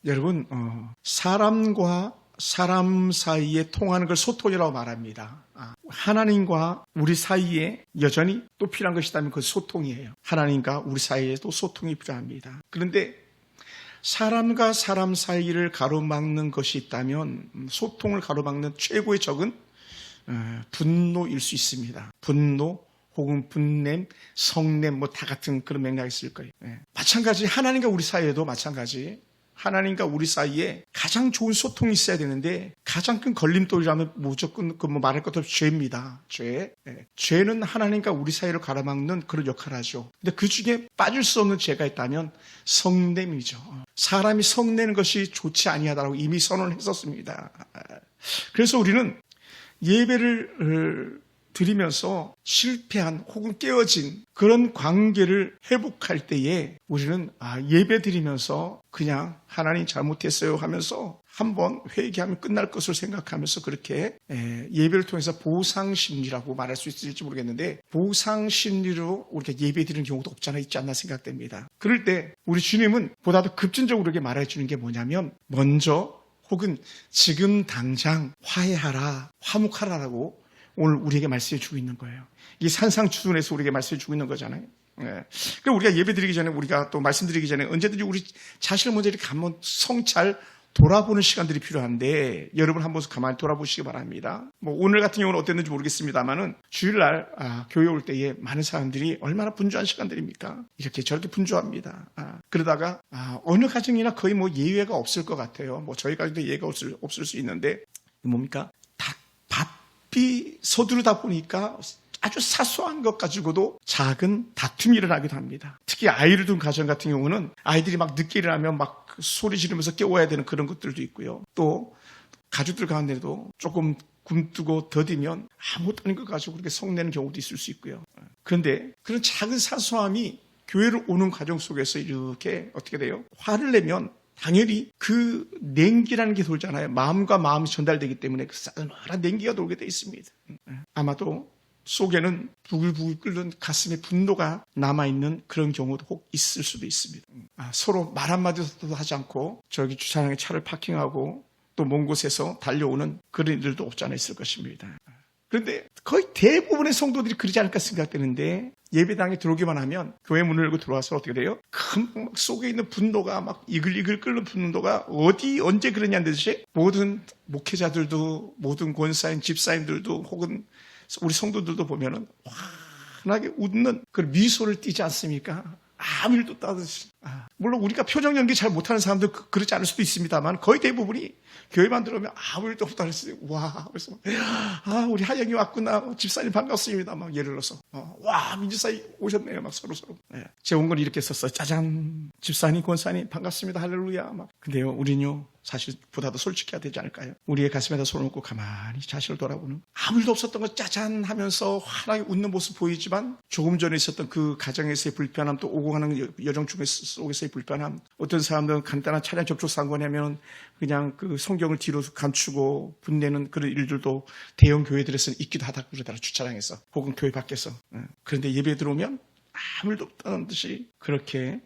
여러분, 사람과 사람 사이에 통하는 걸 소통이라고 말합니다. 하나님과 우리 사이에 여전히 또 필요한 것이 있다면 그것이 소통이에요. 하나님과 우리 사이에도 소통이 필요합니다. 그런데 사람과 사람 사이를 가로막는 것이 있다면 소통을 가로막는 최고의 적은 분노일 수 있습니다. 분노 혹은 분냄, 성냄 다 같은 그런 맥락이 있을 거예요. 마찬가지 하나님과 우리 사이에도 마찬가지 하나님과 우리 사이에 가장 좋은 소통이 있어야 되는데 가장 큰 걸림돌이라면 무조건 말할 것도 없이 죄입니다. 죄. 죄는 하나님과 우리 사이를 가로막는 그런 역할을 하죠. 근데 그 중에 빠질 수 없는 죄가 있다면 성냄이죠. 사람이 성내는 것이 좋지 아니하다고 이미 선언을 했었습니다. 그래서 우리는 예배를 드리면서 실패한 혹은 깨어진 그런 관계를 회복할 때에 우리는 예배 드리면서 그냥 하나님 잘못했어요 하면서 한번 회개하면 끝날 것을 생각하면서 그렇게 예배를 통해서 보상심리라고 말할 수 있을지 모르겠는데 보상심리로 우리가 예배 드리는 경우도 없지 않아 있지 않나 생각됩니다. 그럴 때 우리 주님은 보다 더 급진적으로 이렇게 말해주는 게 뭐냐면 먼저 혹은 지금 당장 화해하라, 화목하라라고 오늘 우리에게 말씀해 주고 있는 거예요. 이 산상추순에서 우리에게 말씀해 주고 있는 거잖아요. 그럼 우리가 예배 드리기 전에 우리가 또 말씀드리기 전에 언제든지 우리 자신을 먼저 이렇게 한번 성찰 돌아보는 시간들이 필요한데 여러분 한번 가만히 돌아보시기 바랍니다. 오늘 같은 경우는 어땠는지 모르겠습니다만은 주일날 교회 올 때에 많은 사람들이 얼마나 분주한 시간들입니까? 이렇게 저렇게 분주합니다. 그러다가 어느 가정이나 거의 예외가 없을 것 같아요. 저희 가정도 예외가 없을 수 있는데 뭡니까? 바삐 서두르다 보니까 아주 사소한 것 가지고도 작은 다툼이 일어나기도 합니다. 특히 아이를 둔 가정 같은 경우는 아이들이 늦게 일어나면 소리 지르면서 깨워야 되는 그런 것들도 있고요. 또 가족들 가운데도 조금 굼뜨고 더디면 아무것도 아닌 것 가지고 그렇게 성내는 경우도 있을 수 있고요. 그런데 그런 작은 사소함이 교회를 오는 과정 속에서 이렇게 어떻게 돼요? 화를 내면 당연히 그 냉기라는 게 돌잖아요. 마음과 마음이 전달되기 때문에 그 싸늘한 냉기가 돌게 돼 있습니다. 아마도 속에는 부글부글 끓는 가슴에 분노가 남아있는 그런 경우도 혹 있을 수도 있습니다. 서로 말 한마디도 하지 않고 저기 주차장에 차를 파킹하고 또 먼 곳에서 달려오는 그런 일들도 없지 않아 있을 것입니다. 그런데 거의 대부분의 성도들이 그러지 않을까 생각되는데 예배당에 들어오기만 하면 교회 문을 열고 들어와서 어떻게 돼요? 큰 속에 있는 분노가 이글이글 끓는 분노가 언제 그러냐는 듯이 모든 목회자들도 모든 권사인 집사님들도 혹은 우리 성도들도 보면은 환하게 웃는 그 미소를 띠지 않습니까? 아무 일도 따듯이. 물론 우리가 표정 연기 잘 못하는 사람들 그렇지 않을 수도 있습니다만 거의 대부분이 교회만 들어오면 아무 일도 없다는 듯이 와 그래서 우리 하영이 왔구나 집사님 반갑습니다 예를 들어서 와 민주사님 오셨네요 서로 제 원고는 이렇게 썼어요. 짜잔 집사님 권사님 반갑습니다 할렐루야 근데요 우리는요 사실 보다 더 솔직해야 되지 않을까요? 우리의 가슴에다 손을 얹고 가만히 자신을 돌아보는 아무 일도 없었던 거 짜잔 하면서 환하게 웃는 모습 보이지만 조금 전에 있었던 그 가정에서의 불편함 또 오고 가는 여정 속에서의 불편함 어떤 사람들은 간단한 차량 접촉 사고냐면 그냥 그 성경을 뒤로 감추고 분내는 그런 일들도 대형 교회들에서는 있기도 하다 그러더라 주차장에서 혹은 교회 밖에서 그런데 예배에 들어오면 아무 일도 없다는 듯이 그렇게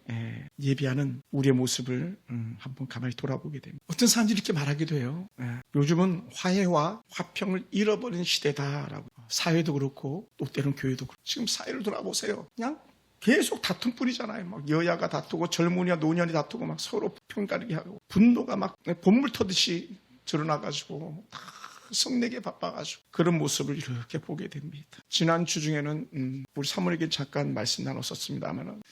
예비하는 우리의 모습을 한번 가만히 돌아보게 됩니다. 어떤 사람들이 이렇게 말하기도 해요. 요즘은 화해와 화평을 잃어버린 시대다라고. 사회도 그렇고 또 때로는 교회도 그렇고 지금 사회를 돌아보세요. 그냥 계속 다툼뿐이잖아요. 여야가 다투고 젊은이와 노년이 다투고 서로 편가르기 하고 분노가 본물 터듯이 드러나가지고 다 성내게 바빠가지고 그런 모습을 이렇게 보게 됩니다. 지난주 중에는 우리 사모님께 잠깐 말씀 나눴었습니다만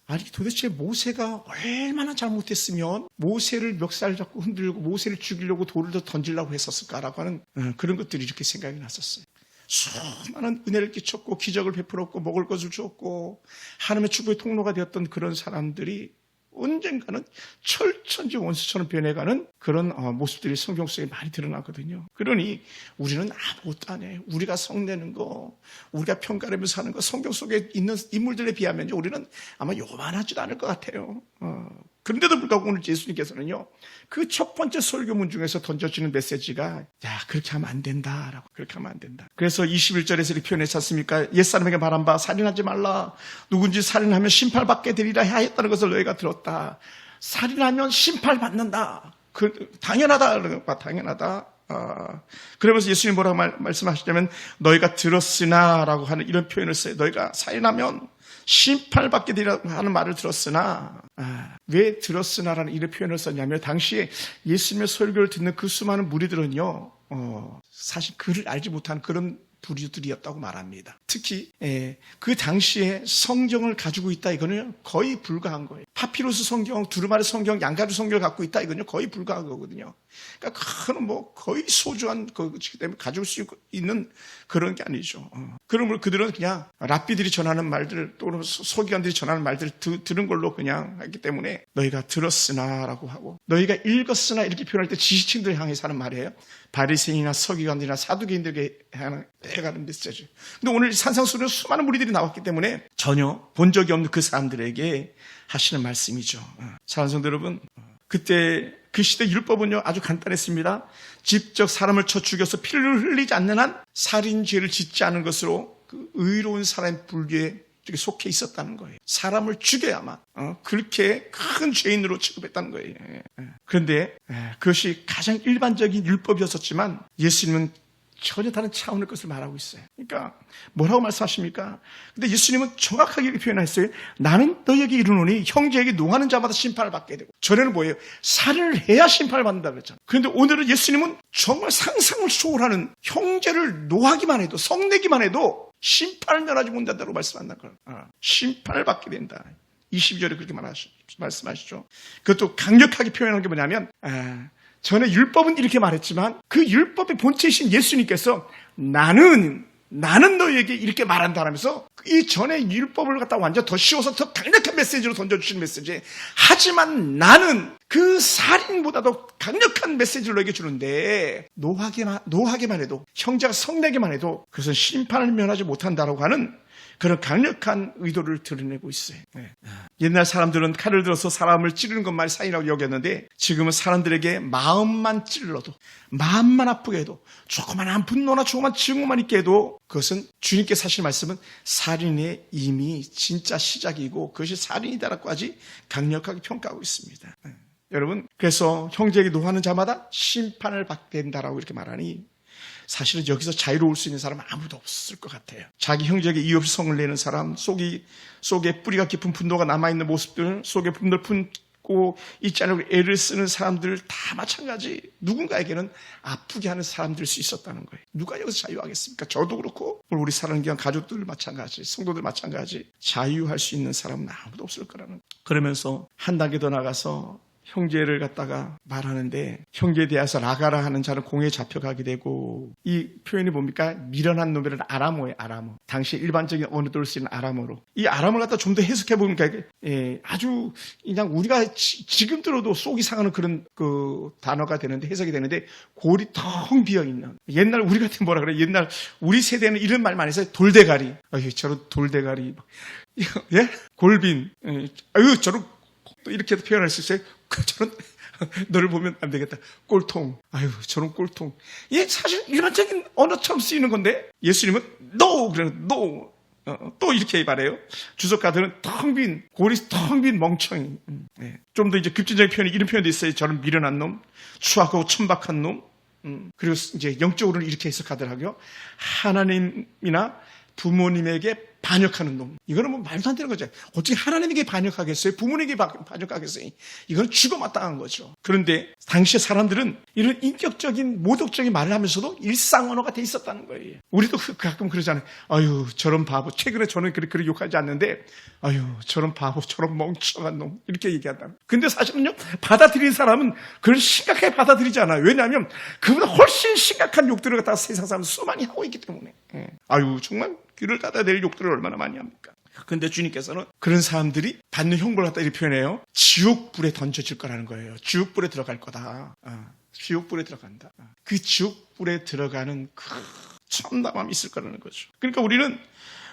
아니 도대체 모세가 얼마나 잘못했으면 모세를 멱살 잡고 흔들고 모세를 죽이려고 돌을 더 던지려고 했었을까라고 하는 그런 것들이 이렇게 생각이 났었어요. 수많은 은혜를 끼쳤고 기적을 베풀었고 먹을 것을 주었고 하나님의 축복의 통로가 되었던 그런 사람들이 언젠가는 철천지 원수처럼 변해가는 그런 모습들이 성경 속에 많이 드러나거든요. 그러니 우리는 아무것도 안 해요. 우리가 성내는 거, 우리가 평가하면서 하는 거 성경 속에 있는 인물들에 비하면 우리는 아마 요만하지도 않을 것 같아요. 그런데도 불구하고 오늘 예수님께서는요, 그 첫 번째 설교문 중에서 던져지는 메시지가, 야, 그렇게 하면 안 된다라고, 그렇게 하면 안 된다. 그래서 21절에서 이렇게 표현했지 않습니까? 옛사람에게 말한 바, 살인하지 말라. 누군지 살인하면 심판받게 되리라 하였다는 것을 너희가 들었다. 살인하면 심판받는다. 당연하다. 당연하다. 그러면서 예수님 뭐라고 말씀하시냐면 너희가 들었으나라고 하는 이런 표현을 써요. 너희가 살인하면 심판받게 되리라고 하는 말을 들었으나, 왜 들었으나라는 이런 표현을 썼냐면 당시에 예수님의 설교를 듣는 그 수많은 무리들은요, 사실 그를 알지 못한 그런 부류들이었다고 말합니다. 특히 그 당시에 성경을 가지고 있다 이거는 거의 불가한 거예요. 파피루스 성경, 두루마리 성경, 양가루 성경을 갖고 있다 이거는 거의 불가한 거거든요. 그러니까 그건 뭐 거의 소중한 거기 때문에 가지고 수 있는 그런 게 아니죠. 그러므로 그들은 그냥 랍비들이 전하는 말들 또는 서기관들이 전하는 말들을 들은 걸로 그냥 했기 때문에 너희가 들었으나라고 하고 너희가 읽었으나 이렇게 표현할 때 지식층들 향해서 하는 말이에요. 바리새인이나 서기관들이나 사두개인들에게 해가는 메시지. 근데 오늘 산상수훈에 수많은 무리들이 나왔기 때문에 전혀 본 적이 없는 그 사람들에게 하시는 말씀이죠. 사랑하는 성도 여러분, 그때 그 시대 율법은요 아주 간단했습니다. 직접 사람을 쳐 죽여서 피를 흘리지 않는 한 살인죄를 짓지 않은 것으로 그 의로운 사람의 분류에 속해 있었다는 거예요. 사람을 죽여야만 그렇게 큰 죄인으로 취급했다는 거예요. 그런데 그것이 가장 일반적인 율법이었었지만 예수님은 전혀 다른 차원의 것을 말하고 있어요. 그러니까 뭐라고 말씀하십니까? 근데 예수님은 정확하게 이렇게 표현했어요. 나는 너희에게 이르노니 형제에게 노하는 자마다 심판을 받게 되고, 전에는 뭐예요? 살인을 해야 심판을 받는다 그랬잖아요. 그런데 오늘은 예수님은 정말 상상을 초월하는 형제를 노하기만 해도, 성내기만 해도 심판을 면하지 못한다고 말씀한다는 거예요. 심판을 받게 된다. 22절에 그렇게 말씀하시죠. 그것도 강력하게 표현한 게 뭐냐면 전에 율법은 이렇게 말했지만 그 율법의 본체이신 예수님께서 나는 너희에게 이렇게 말한다 하면서 이 전에 율법을 갖다 완전 더 씌워서 더 강력한 메시지로 던져주시는 메시지. 하지만 나는 그 살인보다도 강력한 메시지를 너에게 주는데 노하게만 해도, 형제가 성내게만 해도 그것은 심판을 면하지 못한다라고 하는 그런 강력한 의도를 드러내고 있어요. 옛날 사람들은 칼을 들어서 사람을 찌르는 것만 살인이라고 여겼는데 지금은 사람들에게 마음만 찔러도, 마음만 아프게 해도, 조그만한 분노나 조그만 증오만 있게 해도 그것은 주님께서 하신 말씀은 살인의 이미 진짜 시작이고 그것이 살인이다라고 아주 강력하게 평가하고 있습니다. 여러분, 그래서 형제에게 노하는 자마다 심판을 받게 된다라고 이렇게 말하니 사실은 여기서 자유로울 수 있는 사람은 아무도 없을 것 같아요. 자기 형제에게 이유 없이 성을 내는 사람, 속에 뿌리가 깊은 분노가 남아있는 모습들, 속에 분노를 품고 있지 않으려고 애를 쓰는 사람들 다 마찬가지. 누군가에게는 아프게 하는 사람들일 수 있었다는 거예요. 누가 여기서 자유하겠습니까? 저도 그렇고 우리 사랑하는 귀한 가족들 마찬가지, 성도들 마찬가지. 자유할 수 있는 사람은 아무도 없을 거라는 거예요. 그러면서 한 단계 더 나가서 형제를 갖다가 말하는데 형제에 대해서 라가라 하는 자는 공에 잡혀가게 되고, 이 표현이 뭡니까? 미련한 놈이라는 아람어예요. 아람어. 당시 일반적인 언어들을 쓰는 아람어로. 이 아람어를 갖다 좀 더 해석해 보니까 아주 그냥 우리가 지금 들어도 속이 상하는 그런 그 단어가 되는데, 해석이 되는데, 골이 텅 비어 있는. 옛날 우리 같은 뭐라 그래? 옛날 우리 세대는 이런 말 많이 써요. 돌대가리. 저런 돌대가리. 예? 골빈. 저런 또 이렇게 표현할 수 있어요. 저런 너를 보면 안 되겠다. 꼴통. 저런 꼴통. 이게 사실 일반적인 언어처럼 쓰이는 건데 예수님은 no 그래 no. 또 이렇게 말해요. 주석가들은 골이 텅 빈 멍청이. 좀 더 이제 급진적인 표현이 이런 표현도 있어요. 저런 미련한 놈, 추악하고 천박한 놈. 그리고 이제 영적으로는 이렇게 해석하더라고요. 하나님이나 부모님에게 반역하는 놈. 이거는 뭐 말도 안 되는 거죠. 어떻게 하나님에게 반역하겠어요? 부모님에게 반역하겠어요? 이건 죽어마땅한 거죠. 그런데 당시의 사람들은 이런 인격적인 모독적인 말을 하면서도 일상 언어가 돼 있었다는 거예요. 우리도 가끔 그러잖아요. 저런 바보. 최근에 저는 그렇게 욕하지 않는데 저런 바보, 저런 멍청한 놈 이렇게 얘기한다. 근데 사실은요, 받아들이는 사람은 그걸 심각하게 받아들이지 않아요. 왜냐하면 그보다 훨씬 심각한 욕들을 갖다가 세상 사람은 수많이 하고 있기 때문에. 정말 귀를 닫아야 될 욕들을 얼마나 많이 합니까? 그런데 주님께서는 그런 사람들이 받는 형벌을 갖다 이렇게 표현해요. 지옥불에 던져질 거라는 거예요. 지옥불에 들어갈 거다. 지옥불에 들어간다. 그 지옥불에 들어가는 그 참담함이 있을 거라는 거죠. 그러니까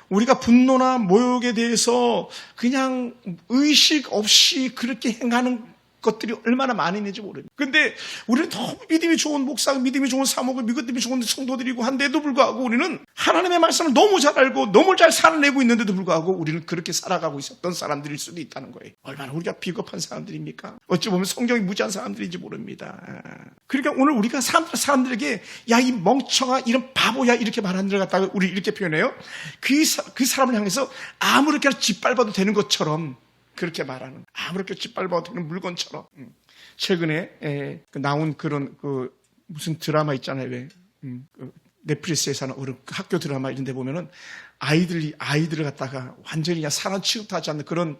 우리가 분노나 모욕에 대해서 그냥 의식 없이 그렇게 행하는 것들이 얼마나 많이 있는지 모릅니다. 근데 우리는 너무 믿음이 좋은 목사, 믿음이 좋은 사목을, 믿음이 좋은 성도들이고 한데도 불구하고 우리는 하나님의 말씀을 너무 잘 알고 너무 잘 살아내고 있는데도 불구하고 우리는 그렇게 살아가고 있었던 사람들일 수도 있다는 거예요. 얼마나 우리가 비겁한 사람들입니까? 어찌 보면 성경이 무지한 사람들인지 모릅니다. 그러니까 오늘 우리가 사람들에게 야, 이 멍청아, 이런 바보야, 이렇게 말하는 들 갖다가 우리 이렇게 표현해요. 그 사람을 향해서 아무렇게나 짓밟아도 되는 것처럼 그렇게 말하는, 아무렇게 짓밟아도 되는 물건처럼. 최근에 나온 그런 무슨 드라마 있잖아요. 왜 넷플릭스에서 하는 학교 드라마 이런 데 보면은 아이들을 갖다가 완전히 그냥 사람 취급하지 않는 그런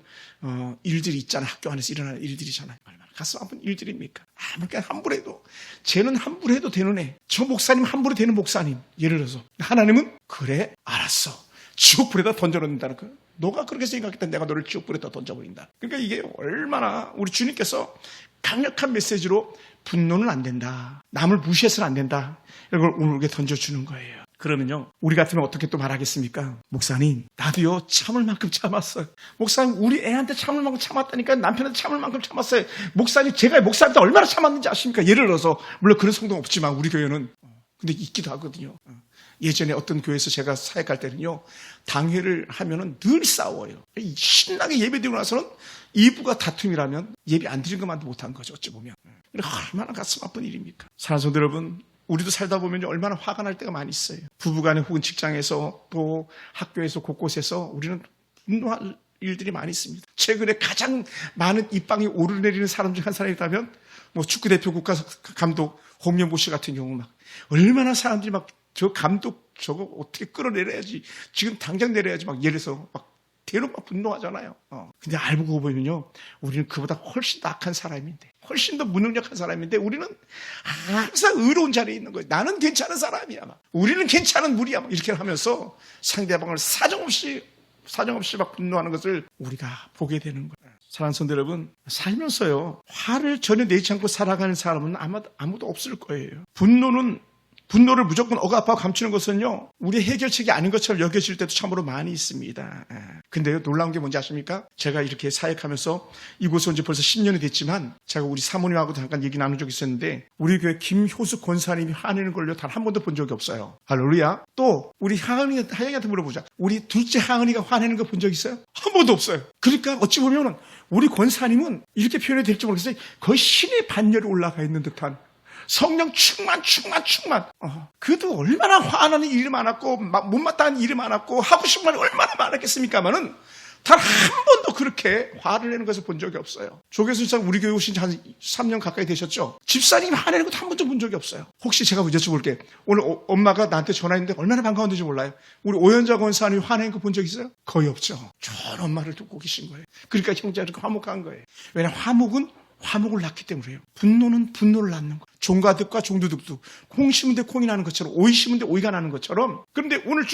일들이 있잖아요. 학교 안에서 일어나는 일들이잖아요. 얼마나 가슴 아픈 일들입니까? 아무렇게 함부로 해도, 쟤는 함부로 해도 되는 애, 저 목사님 함부로 되는 목사님. 예를 들어서 하나님은 그래 알았어, 지옥불에다 던져놓는다는 거. 너가 그렇게 생각했던 내가 너를 지옥불에다 던져버린다. 그러니까 이게 얼마나 우리 주님께서 강력한 메시지로 분노는 안 된다, 남을 무시해서는 안 된다, 이걸 우리에게 던져주는 거예요. 그러면요, 우리 같으면 어떻게 또 말하겠습니까? 목사님, 나도요 참을 만큼 참았어요. 목사님, 우리 애한테 참을 만큼 참았다니까. 남편한테 참을 만큼 참았어요. 목사님, 제가 목사한테 얼마나 참았는지 아십니까? 예를 들어서, 물론 그런 성도는 없지만 우리 교회는 근데 있기도 하거든요. 예전에 어떤 교회에서 제가 사역할 때는요, 당회를 하면은 늘 싸워요. 신나게 예배드리고 나서는 이부가 다툼이라면 예배 안 드린 것만도 못한 거죠, 어찌 보면. 얼마나 가슴 아픈 일입니까? 사랑하는 성도 여러분, 우리도 살다 보면 얼마나 화가 날 때가 많이 있어요. 부부간에 혹은 직장에서 또 학교에서 곳곳에서 우리는 분노할 일들이 많이 있습니다. 최근에 가장 많은 입방이 오르내리는 사람 중 한 사람이라면 뭐 축구대표 국가감독 홍명보 씨 같은 경우 막 얼마나 사람들이 막 저 감독 저거 어떻게 끌어내려야지, 지금 당장 내려야지 막 예를 들어서 막 대로 막 분노하잖아요. 근데 알고 보면요, 우리는 그보다 훨씬 더 악한 사람인데, 훨씬 더 무능력한 사람인데 우리는 항상 의로운 자리에 있는 거예요. 나는 괜찮은 사람이야, 막. 우리는 괜찮은 무리야, 막 이렇게 하면서 상대방을 사정없이 막 분노하는 것을 우리가 보게 되는 거예요. 사랑하는 성도 여러분, 살면서요 화를 전혀 내지 않고 살아가는 사람은 아무도 없을 거예요. 분노를 무조건 억압하고 감추는 것은요, 우리의 해결책이 아닌 것처럼 여겨질 때도 참으로 많이 있습니다. 근데요, 놀라운 게 뭔지 아십니까? 제가 이렇게 사역하면서 이곳에 온 지 벌써 10년이 됐지만, 제가 우리 사모님하고 잠깐 얘기 나눈 적이 있었는데, 우리 교회 김효수 권사님이 화내는 걸요 단 한 번도 본 적이 없어요. 할렐루야. 또 우리 하영이한테 물어보자. 우리 둘째 하은이가 화내는 거 본 적 있어요? 한 번도 없어요. 그러니까 어찌 보면은 우리 권사님은 이렇게 표현이 될지 모르겠어요. 거의 신의 반열에 올라가 있는 듯한, 성령 충만. 그도 얼마나 화나는 일이 많았고, 막 못마땅한 일이 많았고, 하고 싶은 말이 얼마나 많았겠습니까만은, 단 한 번도 그렇게 화를 내는 것을 본 적이 없어요. 조교수 집사님 우리 교회 오신 지 한 3년 가까이 되셨죠? 집사님이 화내는 것도 한 번도 본 적이 없어요. 혹시 제가 여쭤볼게. 오늘 엄마가 나한테 전화했는데 얼마나 반가웠는지 몰라요? 우리 오연자 권사님이 화내는 거 본 적 있어요? 거의 없죠. 좋은 엄마를 두고 계신 거예요. 그러니까 형제가 이렇게 화목한 거예요. 왜냐하면 화목을 낳기 때문에요. 분노는 분노를 낳는 거예요. 종가득과 종두득도 콩 심은 데 콩이 나는 것처럼, 오이 심은 데 오이가 나는 것처럼. 그런데 오늘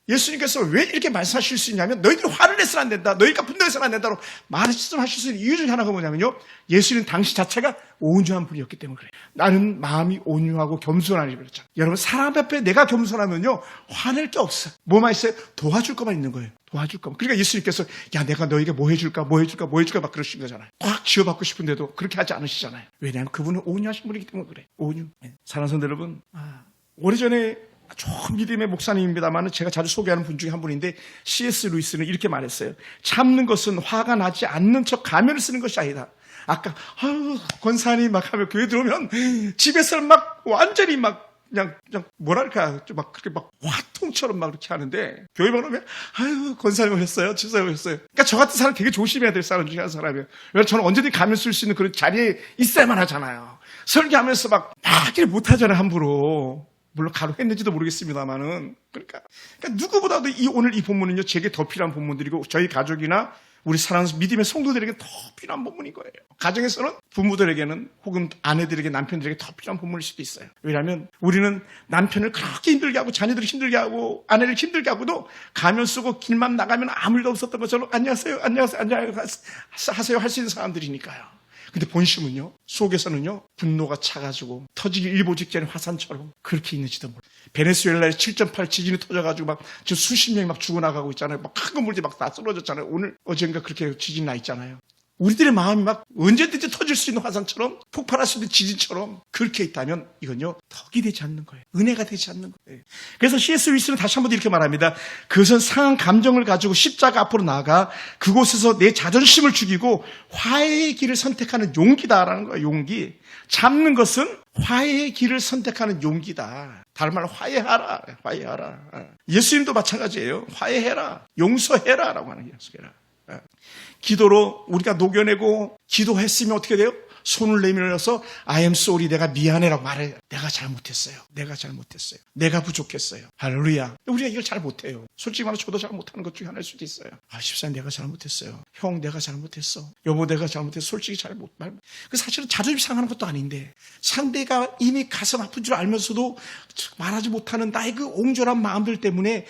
예수님께서 왜 이렇게 말씀하실 수 있냐면, 너희들이 화를 내서는 안 된다, 너희가 분노해서는 안 된다고 말씀하실 수 있는 이유 중에 하나가 뭐냐면요, 예수님 당시 자체가 온유한 분이었기 때문에 그래요. 나는 마음이 온유하고 겸손하니 그랬잖아요. 여러분, 사람 앞에 내가 겸손하면요 화낼 게 없어요. 뭐만 있어요? 도와줄 것만 있는 거예요. 도와줄 것만. 그러니까 예수님께서 야, 내가 너에게 뭐 해줄까 막 그러신 거잖아요. 꽉 쥐어받고 싶은데도 그렇게 하지 않으시잖아요. 왜냐하면 그분은 온유하신 분이기 때문에 그래. 온유. 사랑하는 성도 여러분, 오래전에 좋은 믿음의 목사님입니다만 제가 자주 소개하는 분 중에 한 분인데, C.S. 루이스는 이렇게 말했어요. 참는 것은 화가 나지 않는 척 가면을 쓰는 것이 아니다. 아까 권사님 막 하면 교회 들어오면 집에서는 막 완전히 막 그냥 뭐랄까 막 그렇게 막 화통처럼 막 그렇게 하는데, 교회만 오면 권사님 오셨어요, 집사님 오셨어요. 그러니까 저 같은 사람 되게 조심해야 될 사람 중에 한 사람이에요. 왜냐면 저는 언제든지 가면 쓸 수 있는 그런 자리에 있어야만 하잖아요. 설교하면서 막 하기를 못하잖아요, 함부로. 물론 가로 했는지도 모르겠습니다만은. 그러니까 누구보다도 오늘 이 본문은요 제게 더 필요한 본문들이고, 저희 가족이나 우리 사랑하는 믿음의 성도들에게 더 필요한 본문인 거예요. 가정에서는 부모들에게는 혹은 아내들에게, 남편들에게 더 필요한 본문일 수도 있어요. 왜냐하면 우리는 남편을 그렇게 힘들게 하고, 자녀들을 힘들게 하고, 아내를 힘들게 하고도 가면 쓰고 길만 나가면 아무 일도 없었던 것처럼 안녕하세요 하세요 할 수 있는 사람들이니까요. 근데 본심은요, 속에서는요 분노가 차가지고 터지기 일보 직전에 화산처럼 그렇게 있는지도 몰라요. 베네수엘라에 7.8 지진이 터져가지고 막 지금 수십 명이 막 죽어나가고 있잖아요. 막 큰 건물들이 막 다 쓰러졌잖아요. 어젠가 그렇게 지진 나 있잖아요. 우리들의 마음이 막 언제든지 터질 수 있는 화산처럼 폭발할 수 있는 지진처럼 그렇게 있다면 이건요 덕이 되지 않는 거예요. 은혜가 되지 않는 거예요. 그래서 C.S. 루이스는 다시 한번 이렇게 말합니다. 그것은 상한 감정을 가지고 십자가 앞으로 나아가 그곳에서 내 자존심을 죽이고 화해의 길을 선택하는 용기다라는 거예요. 용기. 잡는 것은 화해의 길을 선택하는 용기다. 다른 말로 화해하라. 화해하라. 예수님도 마찬가지예요. 화해해라. 용서해라 라고 하는 게 용서해라. 기도로 우리가 녹여내고 기도했으면 어떻게 돼요? 손을 내밀어서 I am sorry, 내가 미안해라고 말해요. 내가 잘못했어요. 내가 잘못했어요. 내가 부족했어요. 할렐루야. 우리가 이걸 잘 못해요. 솔직히 말해서 저도 잘 못하는 것 중에 하나일 수도 있어요. 집사님 내가 잘못했어요. 형 내가 잘못했어. 여보 내가 잘못했어. 솔직히 잘 못 말. 사실은 자존심 상하는 것도 아닌데 상대가 이미 가슴 아픈 줄 알면서도 말하지 못하는 나의 그 옹졸한 마음들 때문에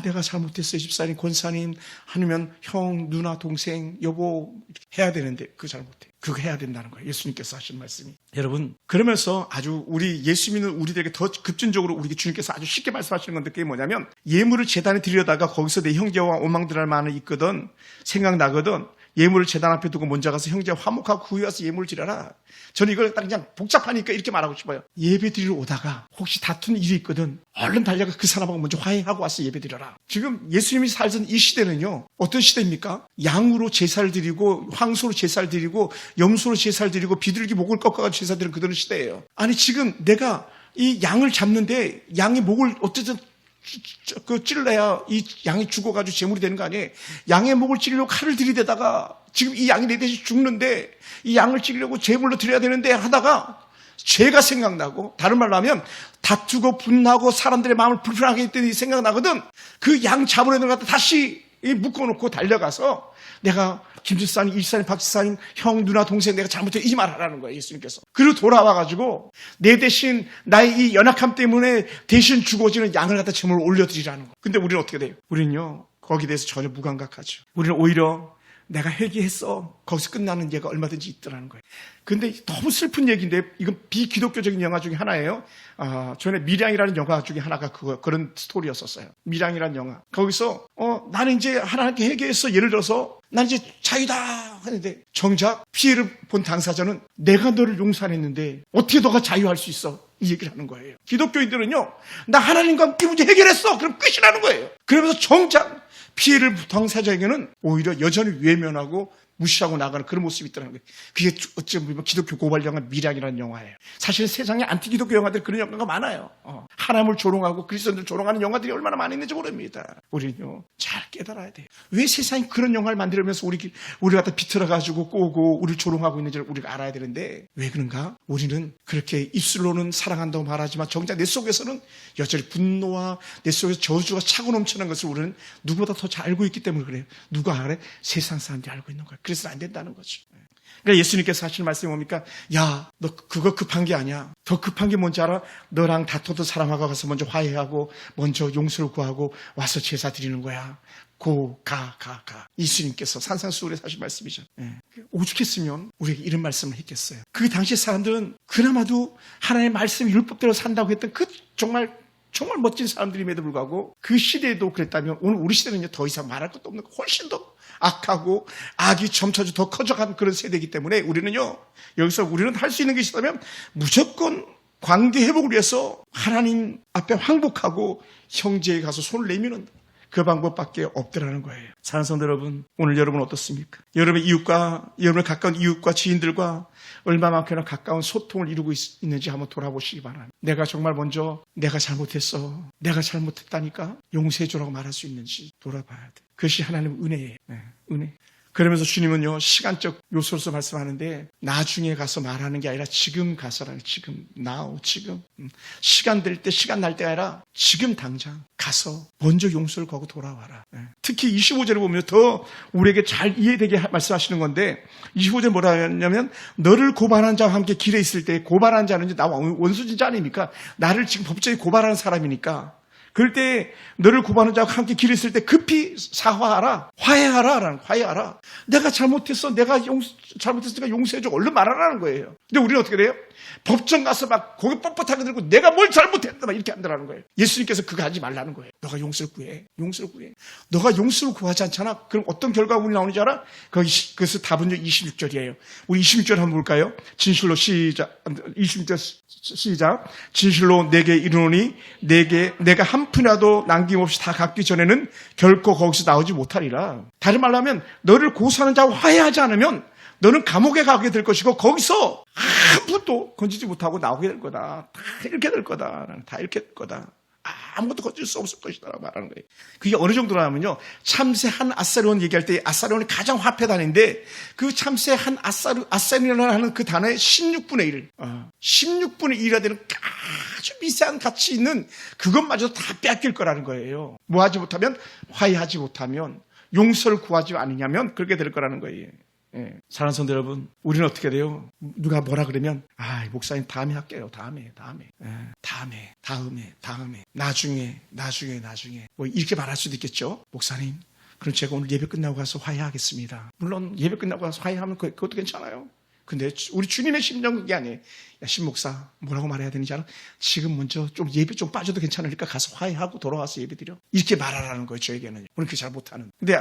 내가 잘못했어요. 집사님, 권사님 아니면 형, 누나, 동생, 여보 해야 되는데 그거 잘 못해. 그거 해야 된다는 거예요. 예수님께서 하신 말씀이. 여러분, 그러면서 아주 우리 예수 믿는 우리들에게 더 급진적으로 우리 주님께서 아주 쉽게 말씀하시는 건데 그게 뭐냐면 예물을 제단에 드리려다가 거기서 내 형제와 원망들할 만은 있거든 생각나거든 예물을 제단 앞에 두고 먼저 가서 형제와 화목하고 후에 와서 예물을 드려라. 저는 이걸 딱 그냥 복잡하니까 이렇게 말하고 싶어요. 예배 드리러 오다가 혹시 다툰 일이 있거든 얼른 달려가 그 사람하고 먼저 화해하고 와서 예배 드려라. 지금 예수님이 살던 이 시대는요 어떤 시대입니까? 양으로 제사를 드리고 황소로 제사를 드리고 염소로 제사를 드리고 비둘기 목을 꺾어가지고 제사 드리는 그런 시대예요. 아니 지금 내가 이 양을 잡는데 양의 목을 어쨌든 찔러야 이 양이 죽어가지고 제물이 되는 거 아니에요. 양의 목을 찔려고 칼을 들이대다가 지금 이 양이 내 대신 죽는데 이 양을 찔려고 제물로 드려야 되는데 하다가 죄가 생각나고 다른 말로 하면 다투고 분하고 사람들의 마음을 불편하게 했더니 생각나거든. 그 양 잡으려는 것 같아 다시 묶어놓고 달려가서 내가 김집사님, 이집사님, 박집사님, 형, 누나, 동생 내가 잘못해 이 말 하라는 거예요. 예수님께서. 그리고 돌아와가지고 내 대신 나의 이 연약함 때문에 대신 죽어지는 양을 갖다 제물로 올려드리라는 거예요. 근데 우리는 어떻게 돼요? 우리는요 거기에 대해서 전혀 무감각하죠. 우리는 오히려 내가 회개했어. 거기서 끝나는 예가 얼마든지 있더라는 거예요. 근데 너무 슬픈 얘기인데 이건 비기독교적인 영화 중에 하나예요. 전에 밀양이라는 영화 중에 하나가 그런 스토리였었어요. 밀양이라는 영화. 거기서 나는 이제 하나님께 회개했어. 예를 들어서 난 이제 자유다 하는데 정작 피해를 본 당사자는 내가 너를 용서했는데 어떻게 너가 자유할 수 있어? 이 얘기를 하는 거예요. 기독교인들은요 나 하나님과 함께 문제 해결했어. 그럼 끝이라는 거예요. 그러면서 정작 피해를 당사자에게는 오히려 여전히 외면하고 무시하고 나가는 그런 모습이 있더라는 거예요. 그게 어찌 보면 기독교 고발 영화 밀양이라는 영화예요. 사실 세상에 안티기독교 영화들 그런 영화가 많아요. 하나님을 조롱하고 그리스도인들 조롱하는 영화들이 얼마나 많이 있는지 모릅니다. 우리는요 잘 깨달아야 돼요. 왜 세상이 그런 영화를 만들면서 우리 갖다 비틀어가지고 꼬고 우리를 조롱하고 있는지를 우리가 알아야 되는데 왜 그런가? 우리는 그렇게 입술로는 사랑한다고 말하지만 정작 내 속에서는 여전히 분노와 내 속에서 저주가 차고 넘치는 것을 우리는 누구보다 더 잘 알고 있기 때문에 그래요. 누가 알아요? 세상 사람들이 알고 있는 거예요. 그래서 안 된다는 거죠. 그러니까 예수님께서 하시는 말씀이 뭡니까? 야, 너 그거 급한 게 아니야. 더 급한 게 뭔지 알아? 너랑 다투던 사람하고 가서 먼저 화해하고 먼저 용서를 구하고 와서 제사 드리는 거야. 가. 예수님께서 산상수훈에서 하신 말씀이죠. 오죽했으면 우리에게 이런 말씀을 했겠어요. 그 당시 사람들은 그나마도 하나님의 말씀 율법대로 산다고 했던 그 정말 멋진 사람들임에도 불구하고 그 시대에도 그랬다면 오늘 우리 시대는 더 이상 말할 것도 없는 훨씬 더 악하고 악이 점차적으로 더 커져간 그런 세대이기 때문에 우리는요 여기서 우리는 할 수 있는 것이 있다면 무조건 관계 회복을 위해서 하나님 앞에 항복하고 형제에 가서 손을 내미는 그 방법밖에 없더라는 거예요. 사랑하는 성도 여러분, 오늘 여러분 어떻습니까? 여러분의 가까운 이웃과 지인들과 얼마만큼이나 가까운 소통을 이루고 있는지 한번 돌아보시기 바랍니다. 내가 정말 먼저 내가 잘못했어. 내가 잘못했다니까 용서해주라고 말할 수 있는지 돌아봐야 돼. 그것이 하나님의 은혜예요. 은혜. 그러면서 주님은요 시간적 요소로서 말씀하는데 나중에 가서 말하는 게 아니라 지금 가서라는 지금 시간 될 때 시간 날 때가 아니라 지금 당장 가서 먼저 용서를 구하고 돌아와라. 특히 25절을 보면 더 우리에게 잘 이해되게 말씀하시는 건데 25절 뭐라 하냐면 너를 고발하는 자와 함께 길에 있을 때 고발하는 자는 나와 원수진 자 아닙니까? 나를 지금 법정에 고발하는 사람이니까 그럴 때 너를 구하는 자와 함께 길을 있을 때 급히 사과하라. 화해하라. 내가 잘못했어. 잘못했으니까 용서해줘. 얼른 말하라는 거예요. 근데 우리는 어떻게 돼요? 법정 가서 막 고개 뻣뻣하게 들고 내가 뭘 잘못했다 막 이렇게 한다는 거예요. 예수님께서 그거 하지 말라는 거예요. 너가 용서를 구해. 너가 용서를 구하지 않잖아. 그럼 어떤 결과물이 나오는지 알아? 그래서 답은요 26절이에요. 우리 26절 한번 볼까요? 진실로 시작. 26절 시작. 진실로 내게 이르노니 내가 한 푼이라도 남김없이 다 갚기 전에는 결코 거기서 나오지 못하리라. 다른 말로 하면 너를 고소하는 자와 화해하지 않으면 너는 감옥에 가게 될 것이고 거기서 한 푼도 건지지 못하고 나오게 될 거다. 다 이렇게 될 거다. 아무것도 건질 수 없을 것이다 라고 말하는 거예요. 그게 어느 정도라면요. 참새 한 아사리온 얘기할 때 아사리온이 가장 화폐 단위인데 그 참새 한 아사리온이라는 그 단어의 16분의 1. 16분의 1이라 되는 아주 미세한 가치 있는 그것마저도 다 뺏길 거라는 거예요. 뭐 하지 못하면, 화해하지 못하면, 용서를 구하지 않으냐면 그렇게 될 거라는 거예요. 예. 사랑하는 성도 여러분, 우리는 어떻게 돼요? 누가 뭐라 그러면 목사님 다음에 할게요. 다음에 나중에 뭐 이렇게 말할 수도 있겠죠. 목사님, 그럼 제가 오늘 예배 끝나고 가서 화해하겠습니다. 물론 예배 끝나고 가서 화해하면 그것도 괜찮아요. 근데 우리 주님의 심정은 그게 아니에요. 야, 신목사, 뭐라고 말해야 되는지 알아? 지금 먼저 좀 예배 좀 빠져도 괜찮으니까 가서 화해하고 돌아와서 예배 드려. 이렇게 말하라는 거예요, 저에게는. 우리는 그렇게 잘 못하는. 근데,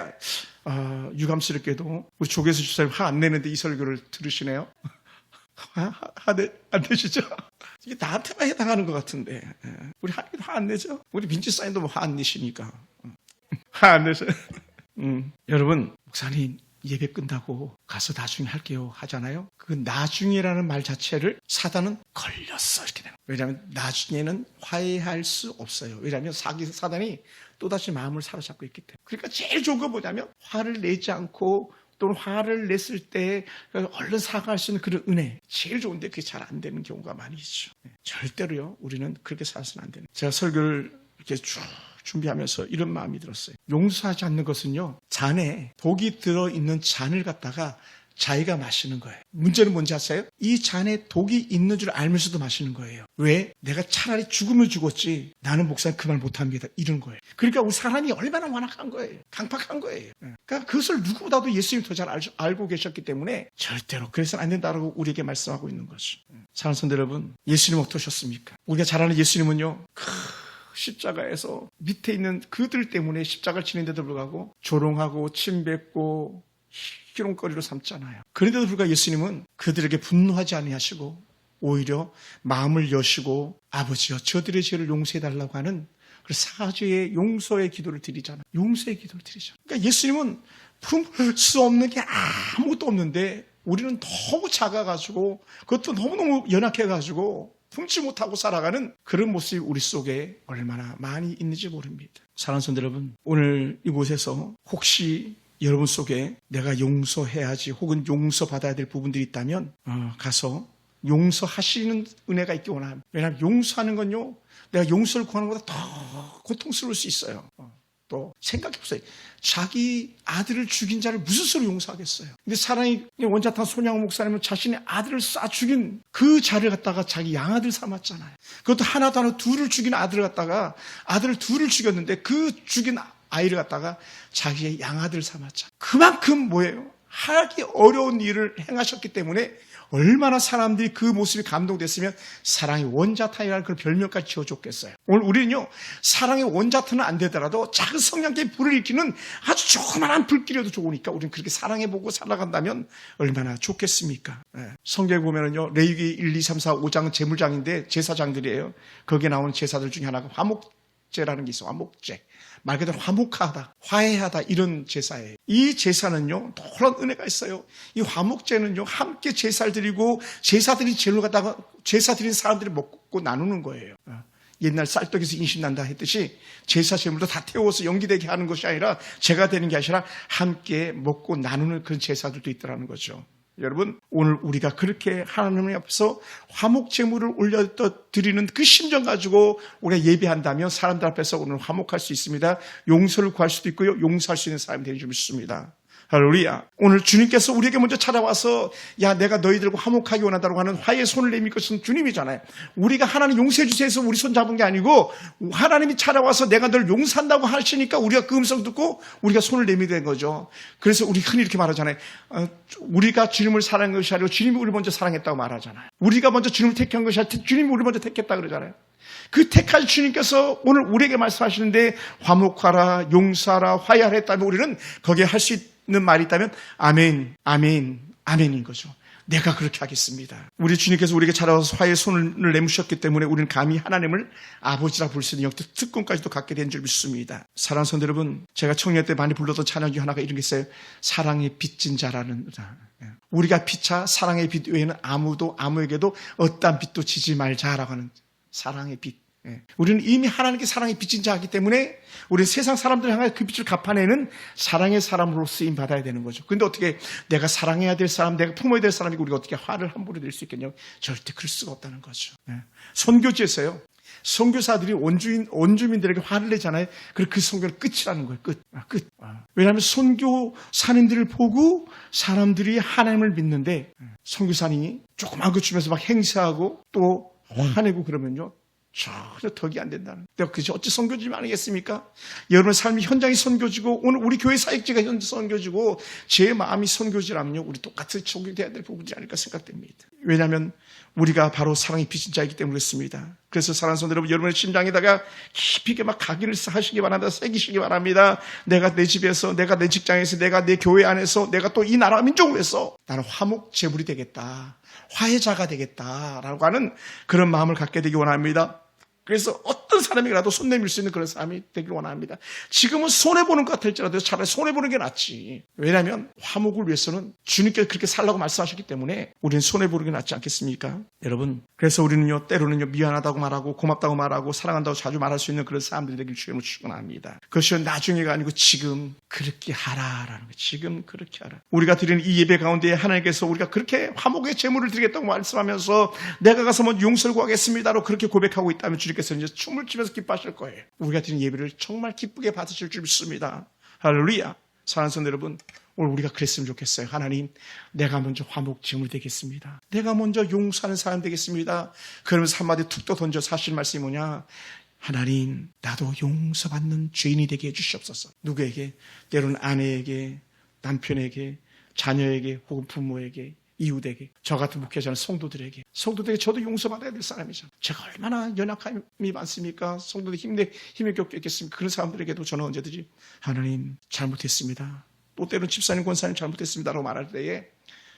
유감스럽게도 우리 조계수 집사님 화 안 내는데 이 설교를 들으시네요. 안 내시죠? 이게 나한테만 해당하는 것 같은데. 우리 화 안 내죠? 우리 민지사님도 뭐 화 안 내시니까. 화 안 내세요. 여러분, 목사님, 예배 끝나고 가서 나중에 할게요 하잖아요. 그 나중에라는 말 자체를 사단은 걸렸어 이렇게 되는 거예요. 왜냐하면 나중에는 화해할 수 없어요. 왜냐하면 사단이 또다시 마음을 사로잡고 있기 때문에. 그러니까 제일 좋은 건 뭐냐면 화를 내지 않고 또는 화를 냈을 때 얼른 사과할 수 있는 그런 은혜. 제일 좋은데 그게 잘 안 되는 경우가 많이 있죠. 절대로요. 우리는 그렇게 살아서는 안 되는. 제가 설교를 이렇게 쭉 준비하면서 이런 마음이 들었어요. 용서하지 않는 것은요, 잔에 독이 들어있는 잔을 갖다가 자기가 마시는 거예요. 문제는 뭔지 아세요? 이 잔에 독이 있는 줄 알면서도 마시는 거예요. 왜? 내가 차라리 죽으면 죽었지 나는 목사님 그 말 못합니다. 이런 거예요. 그러니까 우리 사람이 얼마나 완악한 거예요. 강팍한 거예요. 그러니까 그것을 누구보다도 예수님이 더 잘 알고 계셨기 때문에 절대로 그래서는 안 된다고 우리에게 말씀하고 있는 거죠. 사랑하는 성도 여러분, 예수님 어떠셨습니까? 우리가 잘 아는 예수님은요, 십자가에서 밑에 있는 그들 때문에 십자가를 치는데도 불구하고 조롱하고 침뱉고 희롱거리로 삼잖아요. 그런데도 불구하고 예수님은 그들에게 분노하지 아니하시고 오히려 마음을 여시고 아버지여 저들의 죄를 용서해달라고 하는 그 사죄의 용서의 기도를 드리잖아요. 용서의 기도를 드리잖아요. 그러니까 예수님은 품을 수 없는 게 아무것도 없는데 우리는 너무 작아가지고 그것도 너무너무 연약해가지고 품지 못하고 살아가는 그런 모습이 우리 속에 얼마나 많이 있는지 모릅니다. 사랑하는 성도 여러분, 오늘 이곳에서 혹시 여러분 속에 내가 용서해야지 혹은 용서받아야 될 부분들이 있다면 가서 용서하시는 은혜가 있기 원합니다. 왜냐하면 용서하는 건요, 내가 용서를 구하는 것보다 더 고통스러울 수 있어요. 또 생각해보세요. 자기 아들을 죽인 자를 무슨 수로 용서하겠어요. 근데 사랑이 원자탄 손양호 목사님은 자신의 아들을 쏴 죽인 그 자를 갖다가 자기 양아들 삼았잖아요. 그것도 하나도 아니고 둘을 죽인 아들을 갖다가 아들을 둘을 죽였는데 그 죽인 아이를 갖다가 자기의 양아들 삼았잖아요. 그만큼 뭐예요? 하기 어려운 일을 행하셨기 때문에 얼마나 사람들이 그 모습이 감동됐으면 사랑의 원자탄이라는 그 별명까지 지어줬겠어요. 오늘 우리는요, 사랑의 원자탄은 안 되더라도 작은 성냥개에 불을 일으키는 아주 조그만한 불길이라도 좋으니까 우리는 그렇게 사랑해보고 살아간다면 얼마나 좋겠습니까? 성경에 보면은요, 레위기 1, 2, 3, 4, 5장은 제물장인데 제사장들이에요. 거기에 나오는 제사들 중에 하나가 화목제라는 게 있어요. 화목제. 말 그대로 화목하다, 화해하다 이런 제사예요. 이 제사는요, 놀라운 은혜가 있어요. 이 화목제는요, 함께 제사를 드리고 제사드린 재물 갖다가 제사 드린 사람들이 먹고 나누는 거예요. 옛날 쌀떡에서 인신난다 했듯이 제사 재물도 다 태워서 연기되게 하는 것이 아니라 제가 되는 게 아니라 함께 먹고 나누는 그런 제사들도 있더라는 거죠. 여러분, 오늘 우리가 그렇게 하나님 앞에서 화목 제물을 올려 드리는 그 심정 가지고 우리가 예배한다면 사람들 앞에서 오늘 화목할 수 있습니다. 용서를 구할 수도 있고요, 용서할 수 있는 사람이 되는 줄 믿습니다. 할렐루야. 오늘 주님께서 우리에게 먼저 찾아와서 야 내가 너희들과 화목하기 원한다고 하는 화해의 손을 내밀 것은 주님이잖아요. 우리가 하나님 용서해 주세요 해서 우리 손 잡은 게 아니고 하나님이 찾아와서 내가 널 용서한다고 하시니까 우리가 그 음성 듣고 우리가 손을 내밀게 된 거죠. 그래서 우리 흔히 이렇게 말하잖아요. 우리가 주님을 사랑한 것이 아니고 주님이 우리를 먼저 사랑했다고 말하잖아요. 우리가 먼저 주님을 택한 것이 아니고 주님이 우리를 먼저 택했다 그러잖아요. 그 택하신 주님께서 오늘 우리에게 말씀하시는데 화목하라, 용서하라, 화해하라 했다면 우리는 거기에 할 수 있는 말이 있다면 아멘, 아멘, 아멘인 거죠. 내가 그렇게 하겠습니다. 우리 주님께서 우리에게 찾아와서 화해의 손을 내미셨기 때문에 우리는 감히 하나님을 아버지라 부를 수 있는 영적 특권까지도 갖게 된 줄 믿습니다. 사랑하는 성도 여러분, 제가 청년 때 많이 불렀던 찬양 중에 하나가 이런 게 있어요. 사랑의 빚진 자라는 자. 우리가 피차 사랑의 빚 외에는 아무에게도 어떠한 빚도 지지 말자라고 하는 사랑의 빚. 우리는 이미 하나님께 사랑의 빚진 자이기 때문에 우리는 세상 사람들 향해 그 빚을 갚아내는 사랑의 사람으로 쓰임 받아야 되는 거죠. 그런데 어떻게 내가 사랑해야 될 사람, 내가 품어야 될 사람이고 우리가 어떻게 화를 함부로 낼 수 있겠냐고. 절대 그럴 수가 없다는 거죠. 선교지에서요. 선교사들이 원주민들에게 화를 내잖아요. 그리고 그 선교는 끝이라는 거예요. 끝. 왜냐하면 선교사님들을 보고 사람들이 하나님을 믿는데 선교사님이 조그만 것 주면서 막 행세하고 또 화내고 그러면요. 전혀 덕이 안 된다는. 내가 그것이 어찌 선교지면 아니겠습니까? 여러분의 삶이 현장이 선교지고 오늘 우리 교회 사역지가 현재 선교지고 제 마음이 선교지라면요. 우리 똑같이 존경돼야 될 부분이 아닐까 생각됩니다. 왜냐하면 우리가 바로 사랑의 빚진 자이기 때문에 그렇습니다. 그래서 사랑하는 성도 여러분, 여러분의 심장에다가 깊이 있게 막 각인을 하시기 바랍니다. 새기시기 바랍니다. 내가 내 집에서, 내가 내 직장에서, 내가 내 교회 안에서, 내가 또 이 나라 민족을 위해서 나는 화목 제물이 되겠다. 화해자가 되겠다라고 하는 그런 마음을 갖게 되기 원합니다. 그래서 어떤 사람이라도 손 내밀 수 있는 그런 사람이 되길 원합니다. 지금은 손해보는 것 같을지라도 차라리 손해보는 게 낫지. 왜냐하면 화목을 위해서는 주님께서 그렇게 살라고 말씀하셨기 때문에 우리는 손해보는 게 낫지 않겠습니까? 여러분, 그래서 우리는요 때로는요 미안하다고 말하고 고맙다고 말하고 사랑한다고 자주 말할 수 있는 그런 사람들이 되길 주님을 축원합니다. 그것이 나중에가 아니고 지금 그렇게 하라라는 거예요. 지금 그렇게 하라. 우리가 드리는 이 예배 가운데 하나님께서 우리가 그렇게 화목의 제물을 드리겠다고 말씀하면서 내가 가서 먼저 용서를 구하겠습니다로 그렇게 고백하고 있다면 주님께서 이제 춤을 추면서 기뻐하실 거예요. 우리가 드리는 예배를 정말 기쁘게 받으실 줄 믿습니다. 할렐루야. 사랑하는 성도 여러분, 오늘 우리가 그랬으면 좋겠어요. 하나님, 내가 먼저 화목 제물 되겠습니다. 내가 먼저 용서하는 사람 되겠습니다. 그러면서 한마디 툭 또 던져 사실 말씀이 뭐냐? 하나님, 나도 용서받는 죄인이 되게 해주시옵소서. 누구에게? 때로는 아내에게, 남편에게, 자녀에게, 혹은 부모에게, 이웃에게, 저 같은 목회자는 성도들에게 저도 용서받아야 될 사람이죠. 제가 얼마나 연약함이 많습니까? 성도들 힘에 겪겠습니까? 그런 사람들에게도 저는 언제든지 하나님 잘못했습니다. 또 때로는 집사님, 권사님 잘못했습니다라고 말할 때에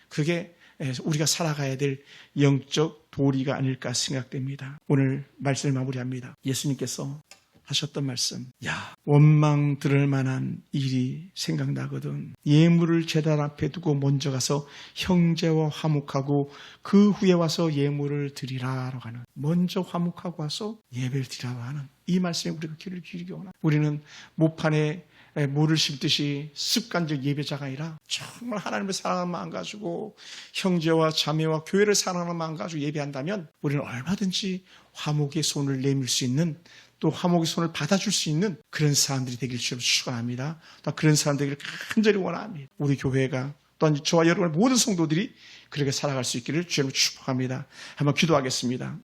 그게 우리가 살아가야 될 영적 도리가 아닐까 생각됩니다. 오늘 말씀을 마무리합니다. 예수님께서 하셨던 말씀. 원망 들을 만한 일이 생각나거든. 예물을 제단 앞에 두고 먼저 가서 형제와 화목하고 그 후에 와서 예물을 드리라라고 하는. 먼저 화목하고 와서 예배를 드리라고 하는 이 말씀에 우리가 귀를 기울이기 원합니다. 우리는 모판에 모를 심듯이 습관적 예배자가 아니라 정말 하나님을 사랑하는 마음 가지고 형제와 자매와 교회를 사랑하는 마음 가지고 예배한다면 우리는 얼마든지 화목의 손을 내밀 수 있는 또 화목의 손을 받아줄 수 있는 그런 사람들이 되길 주로 축원합니다. 또 그런 사람들이 간절히 원합니다. 우리 교회가 또한 저와 여러분의 모든 성도들이 그렇게 살아갈 수 있기를 주로 축복합니다. 한번 기도하겠습니다.